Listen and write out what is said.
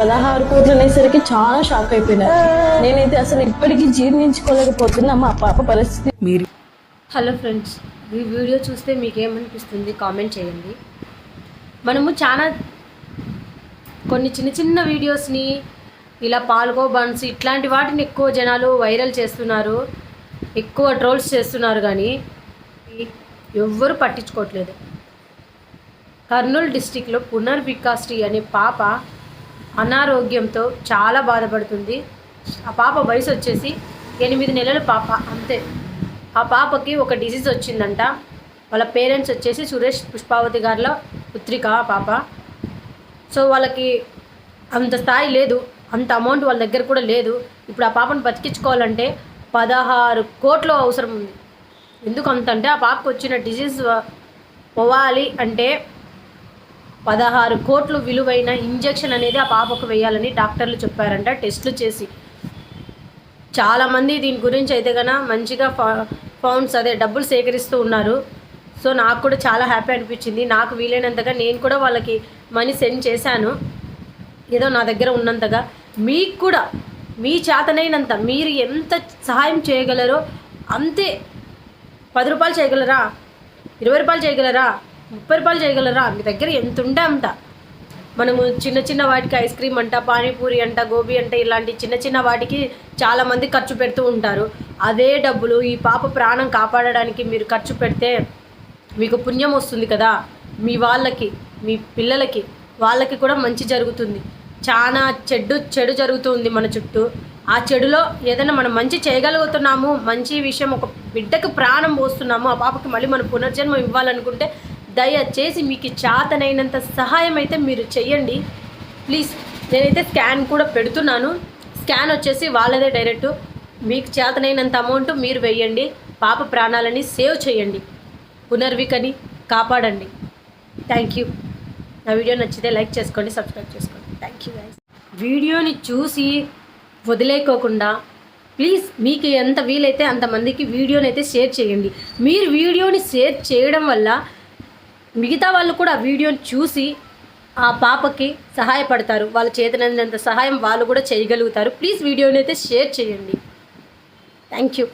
16 కోట్లు అనేసరికి చాలా షాక్ అయిపోయినా. నేనైతే అసలు ఇప్పటికీ జీర్ణించుకోలేకపోతున్నా మా పాప పరిస్థితి. మీరు హలో ఫ్రెండ్స్, ఈ వీడియో చూస్తే మీకేమనిపిస్తుంది కామెంట్ చేయండి. మనము చాలా కొన్ని చిన్న చిన్న వీడియోస్ని ఇలా పాల్గో బన్స్ ఇట్లాంటి వాటిని ఎక్కువ జనాలు వైరల్ చేస్తున్నారు, ఎక్కువ ట్రోల్స్ చేస్తున్నారు, కానీ ఎవ్వరు పట్టించుకోవట్లేదు. కర్నూలు డిస్టిక్లో పునర్వికాశ్రీ అనే పాప అనారోగ్యంతో చాలా బాధపడుతుంది. ఆ పాప వయసు వచ్చేసి 8 నెలల పాప అంతే. ఆ పాపకి ఒక డిసీజ్ వచ్చిందంట. వాళ్ళ పేరెంట్స్ వచ్చేసి సురేష్ పుష్పావతి గారిల పుత్రిక ఆ పాప. సో వాళ్ళకి అంత స్థాయి లేదు, అంత అమౌంట్ వాళ్ళ దగ్గర కూడా లేదు. ఇప్పుడు ఆ పాపను బతికించుకోవాలంటే 16 కోట్లు అవసరం ఉంది. ఎందుకు అంతంటే ఆ పాపకు వచ్చిన డిసీజ్ పోవాలి అంటే 16 కోట్లు విలువైన ఇంజెక్షన్ అనేది ఆ పాపకు వేయాలని డాక్టర్లు చెప్పారంట, టెస్టులు చేసి. చాలామంది దీని గురించి అయితే కన్నా మంచిగా ఫౌండ్స్ డబ్బులు సేకరిస్తూ ఉన్నారు. సో నాకు కూడా చాలా హ్యాపీ అనిపించింది. నాకు వీలైనంతగా నేను కూడా వాళ్ళకి మనీ సెండ్ చేశాను, ఏదో నా దగ్గర ఉన్నంతగా. మీకు కూడా మీ చేతనైనంత మీరు ఎంత సహాయం చేయగలరో అంతే. 10 రూపాయలు చేయగలరా, 20 రూపాయలు చేయగలరా, 30 రూపాయలు చేయగలరా, మీ దగ్గర ఎంత ఉంటే అంత. మనము చిన్న చిన్న వాటికి ఐస్ క్రీమ్ అంట, పానీపూరి అంట, గోబీ అంట, ఇలాంటి చిన్న చిన్న వాటికి చాలామంది ఖర్చు పెడుతూ ఉంటారు. అదే డబ్బులు ఈ పాప ప్రాణం కాపాడడానికి మీరు ఖర్చు పెడితే మీకు పుణ్యం వస్తుంది కదా. మీ వాళ్ళకి, మీ పిల్లలకి, వాళ్ళకి కూడా మంచి జరుగుతుంది. చాలా చెడు జరుగుతుంది మన చుట్టూ. ఆ చెడులో ఏదైనా మనం మంచి చేయగలుగుతున్నాము, మంచి విషయం, ఒక బిడ్డకు ప్రాణం పోస్తున్నాము, ఆ పాపకి మళ్ళీ మనం పునర్జన్మ ఇవ్వాలనుకుంటే దయచేసి మీకు చేతనైనంత సహాయం అయితే మీరు చెయ్యండి ప్లీజ్. నేనైతే స్కాన్ కూడా పెడుతున్నాను. స్కాన్ వచ్చేసి వాళ్ళదే డైరెక్ట్. మీకు చేతనైనంత అమౌంట్ మీరు వేయండి. పాప ప్రాణాలని సేవ్ చేయండి, పునర్వికని కాపాడండి. Thank you. నా వీడియో నచ్చితే లైక్ చేసుకోండి, సబ్స్క్రైబ్ చేసుకోండి. Thank you guys. వీడియోని చూసి వదిలేకోకుండా ప్లీజ్ మీకు ఎంత వీలైతే అంతమందికి వీడియోని అయితే షేర్ చేయండి. మీరు వీడియోని షేర్ చేయడం వల్ల మిగతా వాళ్ళు కూడా ఆ వీడియోని చూసి ఆ పాపకి సహాయపడతారు. వాళ్ళ చేతనంత సహాయం వాళ్ళు కూడా చేయగలుగుతారు. ప్లీజ్ వీడియోని అయితే షేర్ చేయండి. Thank you.